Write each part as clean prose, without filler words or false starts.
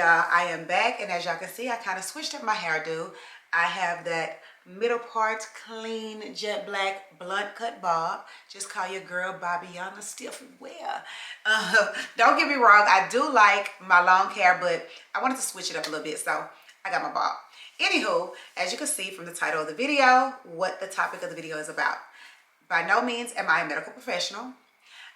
y'all, I am back, and as y'all can see, I kind of switched up my hairdo. I have that middle part clean jet black blunt cut bob. Just call your girl Bobbiana Stiff Wear. Don't get me wrong, I do like my long hair, but I wanted to switch it up a little bit, so I got my bob. Anywho, as you can see from the title of the video, what the topic of the video is about. By no means am I a medical professional.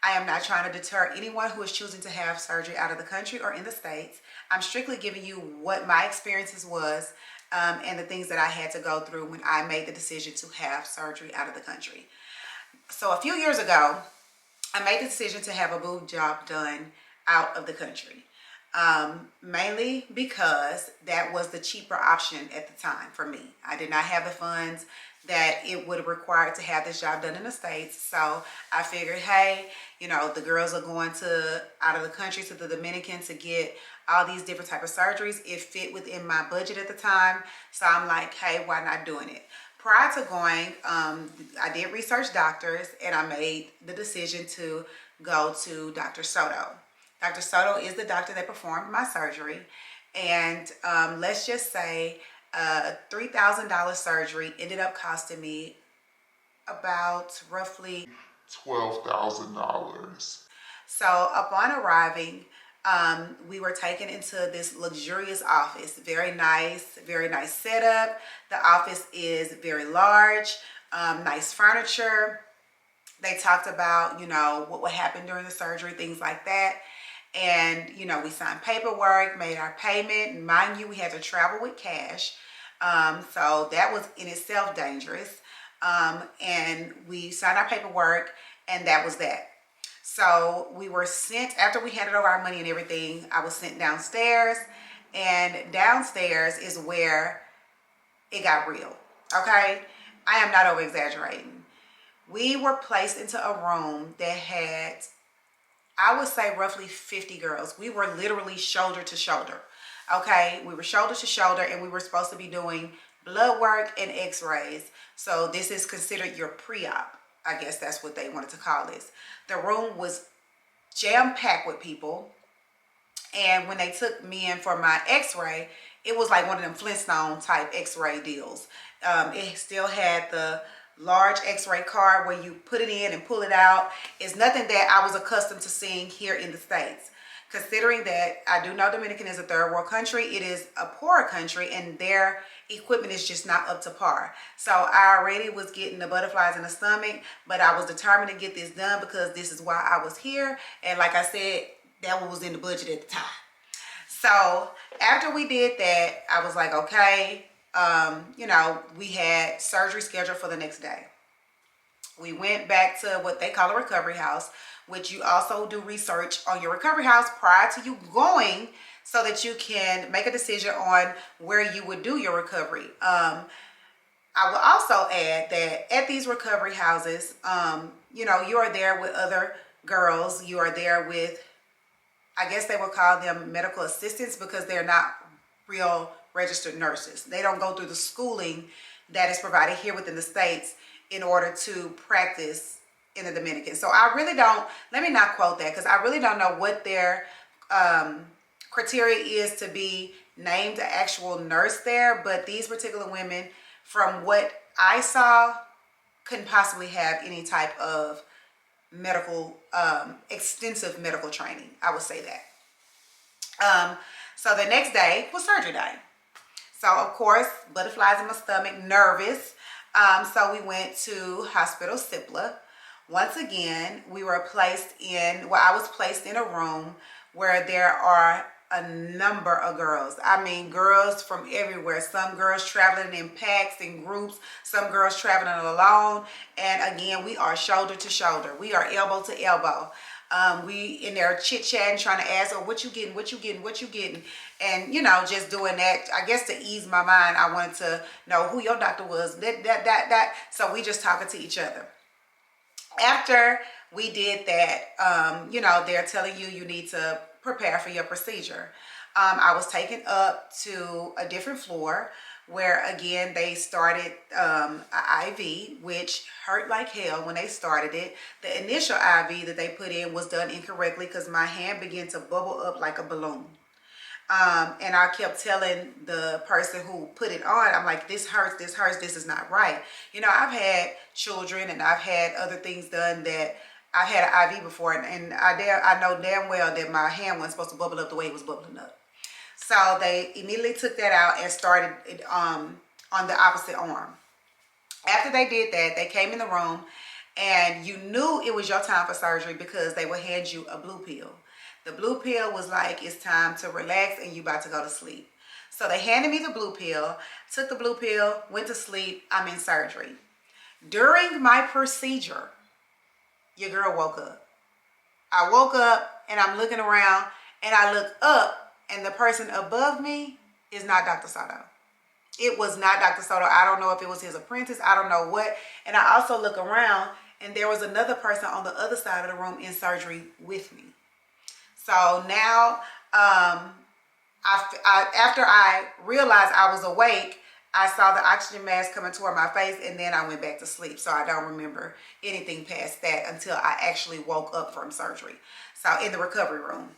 I am not trying to deter anyone who is choosing to have surgery out of the country or in the States. I'm strictly giving you what my experiences was and the things that I had to go through when I made the decision to have surgery out of the country. So a few years ago, I made the decision to have a boob job done out of the country. Mainly because that was the cheaper option at the time for me. I did not have the funds that it would require to have this job done in the States. So I figured, hey, you know, the girls are going to out of the country to the Dominican to get all these different type of surgeries. It fit within my budget at the time. So I'm like, hey, why not doing it? Prior to going, I did research doctors and I made the decision to go to Dr. Soto. Dr. Soto is the doctor that performed my surgery. And let's just say $3,000 surgery ended up costing me about roughly $12,000. So upon arriving, we were taken into this luxurious office. Very nice setup. The office is very large, nice furniture. They talked about, you know, what would happen during the surgery, things like that. And, you know, we signed paperwork, made our payment. And mind you, we had to travel with cash. So that was in itself dangerous. And we signed our paperwork and that was that. So we were sent, after we handed over our money and everything, I was sent downstairs. And downstairs is where it got real, okay? I am not over exaggerating. We were placed into a room that had, I would say, roughly 50 girls. We were literally shoulder to shoulder, okay? We were shoulder to shoulder and we were supposed to be doing blood work and x-rays. So this is considered your pre-op. I guess that's what they wanted to call this. The room was jam-packed with people. And when they took me in for my x-ray, it was like one of them Flintstone type x-ray deals. It still had the large x-ray card where you put it in and pull it out. It's nothing that I was accustomed to seeing here in the States. Considering that I do know Dominican is a third world country, it is a poorer country and their equipment is just not up to par. So I already was getting the butterflies in the stomach, but I was determined to get this done because this is why I was here. And like I said, that was in the budget at the time. So after we did that, I was like, okay, you know, we had surgery scheduled for the next day. We went back to what they call a recovery house, which you also do research on your recovery house prior to you going so that you can make a decision on where you would do your recovery. I will also add that at these recovery houses, you know, you are there with other girls. You are there with, I guess they would call them medical assistants because they're not real registered nurses. They don't go through the schooling that is provided here within the States in order to practice in the Dominican. So I really don't, let me not quote that because I really don't know what their criteria is to be named an actual nurse there, but these particular women, from what I saw, couldn't possibly have any type of medical, extensive medical training. I would say that. So the next day was surgery day. So of course, butterflies in my stomach, nervous. So we went to Hospital Cipla. Once again, we were placed in, well, I was placed in a room where there are a number of girls. I mean, girls from everywhere. Some girls traveling in packs and groups, some girls traveling alone. And again, we are shoulder to shoulder. We are elbow to elbow. We in there chit-chatting, trying to ask, oh, what you getting, what you getting, what you getting? And, you know, just doing that, I guess to ease my mind, I wanted to know who your doctor was, that. So we just talking to each other. After we did that, you know, they're telling you need to prepare for your procedure. I was taken up to a different floor where again they started an IV, which hurt like hell when they started it. The initial IV that they put in was done incorrectly because my hand began to bubble up like a balloon. And I kept telling the person who put it on, I'm like, this hurts, this is not right. You know, I've had children and I've had other things done that I've had an IV before, and I know damn well that my hand wasn't supposed to bubble up the way it was bubbling up. So they immediately took that out and started it on the opposite arm. After they did that, they came in the room, and you knew it was your time for surgery because they would hand you a blue pill. The blue pill was like, it's time to relax and you about to go to sleep. So they handed me the blue pill, took the blue pill, went to sleep. I'm in surgery. During my procedure, your girl woke up. I woke up and I'm looking around, and I look up, and the person above me is not Dr. Soto. It was not Dr. Soto. I don't know if it was his apprentice. I don't know what. And I also look around, and there was another person on the other side of the room in surgery with me. So now, after I realized I was awake, I saw the oxygen mask coming toward my face, and then I went back to sleep. So I don't remember anything past that until I actually woke up from surgery. So in the recovery room.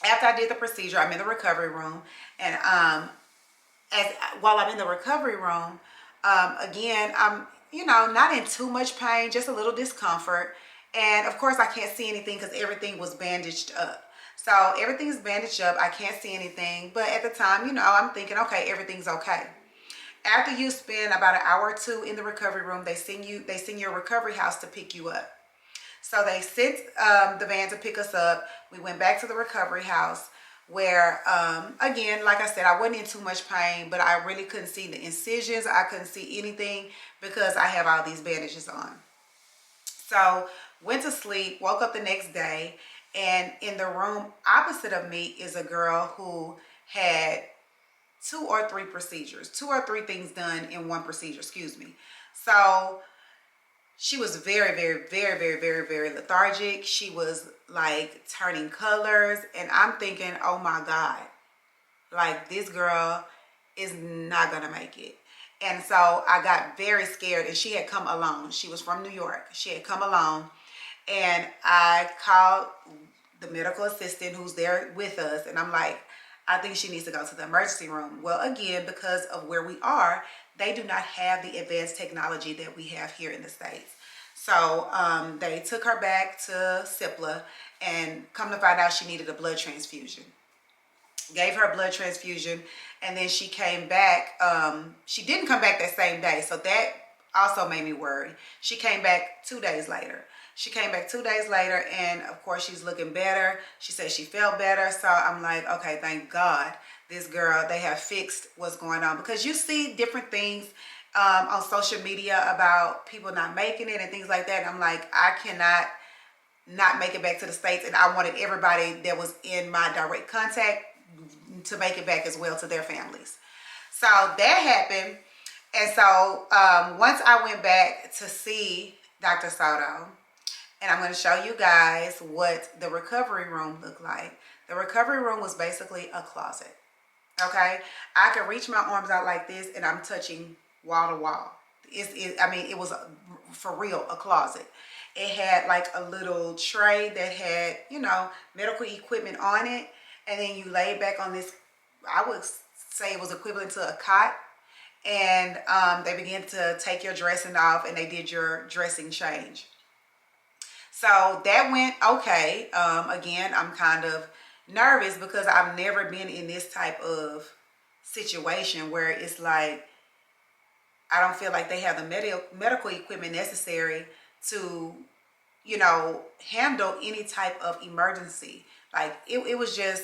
After I did the procedure, I'm in the recovery room, and while I'm in the recovery room, again, I'm, not in too much pain, just a little discomfort. And of course I can't see anything because everything was bandaged up. So everything's bandaged up. I can't see anything. But at the time, I'm thinking, okay, everything's okay. After you spend about an hour or two in the recovery room, they send your recovery house to pick you up. So they sent the van to pick us up. We went back to the recovery house where, again, like I said, I wasn't in too much pain, but I really couldn't see the incisions. I couldn't see anything because I have all these bandages on. So went to sleep, woke up the next day, and in the room opposite of me is a girl who had two or three things done in one procedure, excuse me. So she was very, very, very, very, very, very lethargic. She was like turning colors, and I'm thinking, oh my God, like this girl is not gonna make it. And so I got very scared, and she had come alone. She was from New York. She had come alone, and I called the medical assistant who's there with us, and I'm like, I think she needs to go to the emergency room. Well, again, because of where we are, they do not have the advanced technology that we have here in the States. So they took her back to SIPLA, and come to find out she needed a blood transfusion. Gave her a blood transfusion, and then she came back. She didn't come back that same day, so that also made me worry. She came back 2 days later. And of course she's looking better. She said she felt better. So I'm like, okay, thank God this girl, they have fixed what's going on, because you see different things on social media about people not making it and things like that. And I'm like, I cannot not make it back to the States, and I wanted everybody that was in my direct contact to make it back as well to their families. So that happened. And so once I went back to see Dr. Soto, and I'm going to show you guys what the recovery room looked like. The recovery room was basically a closet. Okay, I could reach my arms out like this, and I'm touching wall to wall. It was for real a closet. It had like a little tray that had, medical equipment on it, and then you lay back on this, I would say it was equivalent to a cot, and they began to take your dressing off, and they did your dressing change. So that went okay. Again, I'm kind of nervous because I've never been in this type of situation where it's like, I don't feel like they have the medical equipment necessary to, handle any type of emergency. Like it was just,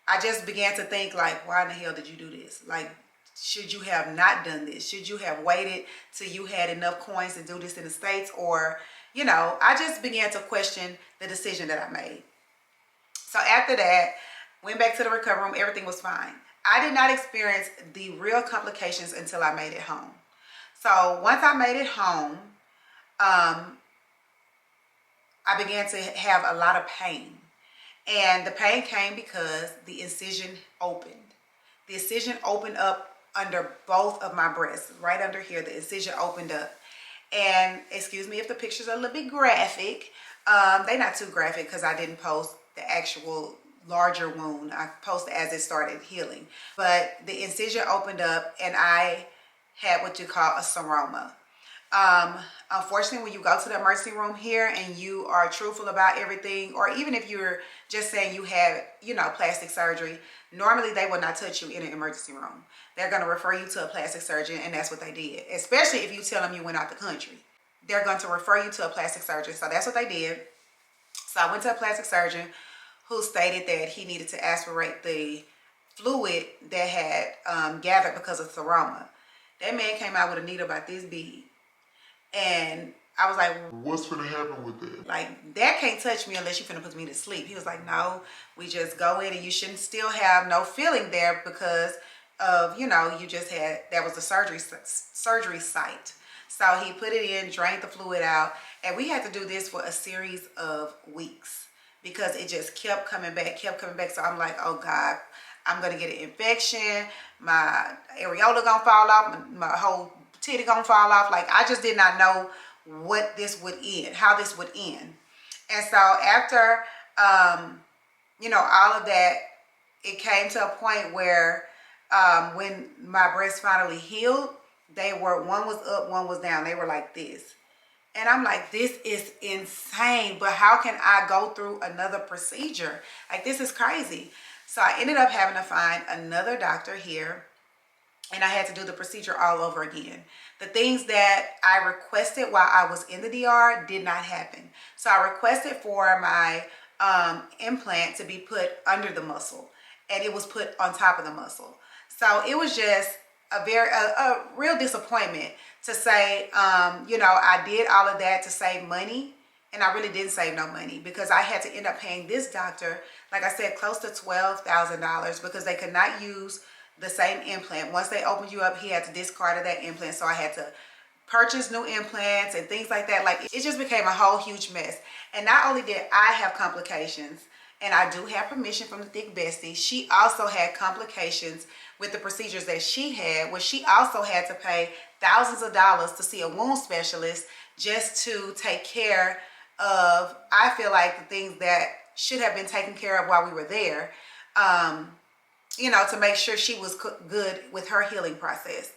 I just began to think like, why in the hell did you do this? Like, should you have not done this? Should you have waited till you had enough coins to do this in the States? Or, I just began to question the decision that I made. So after that, went back to the recovery room. Everything was fine. I did not experience the real complications until I made it home. So once I made it home, I began to have a lot of pain. And the pain came because the incision opened. The incision opened up under both of my breasts. Right under here, the incision opened up. And excuse me if the pictures are a little bit graphic. They're not too graphic because I didn't post the actual larger wound. I posted as it started healing. But the incision opened up and I had what you call a seroma. Unfortunately, when you go to the emergency room here and you are truthful about everything, or even if you're just saying you had, plastic surgery, normally they will not touch you in an emergency room. They're going to refer you to a plastic surgeon, and that's what they did. Especially if you tell them you went out the country. They're going to refer you to a plastic surgeon. So that's what they did. So I went to a plastic surgeon who stated that he needed to aspirate the fluid that had gathered because of seroma. That man came out with a needle about this big. And I was like, what's gonna happen with that? Like, that can't touch me unless you're gonna put me to sleep. He was like, no, we just go in and you shouldn't still have no feeling there because of, you just had, that was the surgery site. So he put it in, drained the fluid out, and we had to do this for a series of weeks because it just kept coming back. So I'm like, oh God, I'm gonna get an infection. My areola gonna fall off. My whole titty gonna fall off. Like, I just did not know what this would end, how this would end. And so after, all of that, it came to a point where when my breasts finally healed, one was up, one was down. They were like this. And I'm like, this is insane, but how can I go through another procedure? Like, this is crazy. So I ended up having to find another doctor here, and I had to do the procedure all over again. The things that I requested while I was in the DR did not happen. So I requested for my implant to be put under the muscle, and it was put on top of the muscle. So it was just a real disappointment to say, I did all of that to save money, and I really didn't save no money because I had to end up paying this doctor, like I said, close to $12,000 because they could not use the same implant. Once they opened you up, he had to discard of that implant. So I had to purchase new implants and things like that. Like, it just became a whole huge mess. And not only did I have complications, and I do have permission from the thick bestie, she also had complications with the procedures that she had, where she also had to pay thousands of dollars to see a wound specialist just to take care of, I feel like, the things that should have been taken care of while we were there, to make sure she was good with her healing process.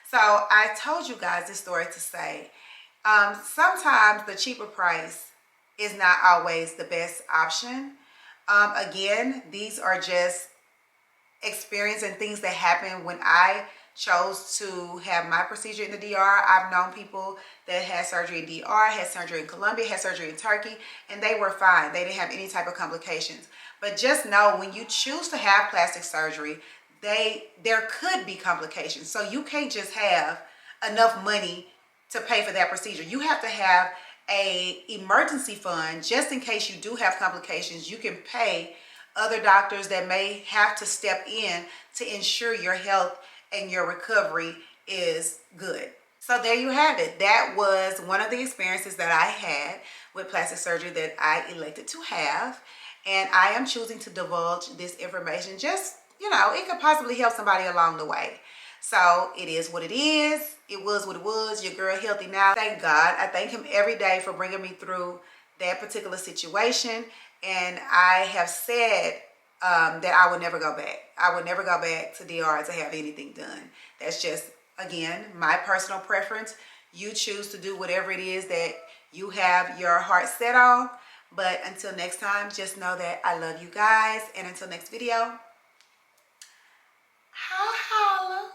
So I told you guys this story to say, sometimes the cheaper price is not always the best option. Again, these are just experience and things that happened when I chose to have my procedure in the DR. I've known people that had surgery in DR, had surgery in Colombia, had surgery in Turkey, and they were fine. They didn't have any type of complications. But just know, when you choose to have plastic surgery, there could be complications. So you can't just have enough money to pay for that procedure. You have to have a emergency fund just in case you do have complications. You can pay other doctors that may have to step in to ensure your health and your recovery is good. So there you have it. That was one of the experiences that I had with plastic surgery that I elected to have. And I am choosing to divulge this information. Just, it could possibly help somebody along the way. So it is what it is. It was what it was. Your girl healthy now. Thank God. I thank him every day for bringing me through that particular situation. And I have said that I would never go back. I would never go back to DR to have anything done. That's just, again, my personal preference. You choose to do whatever it is that you have your heart set on. But until next time, just know that I love you guys. And until next video, holla.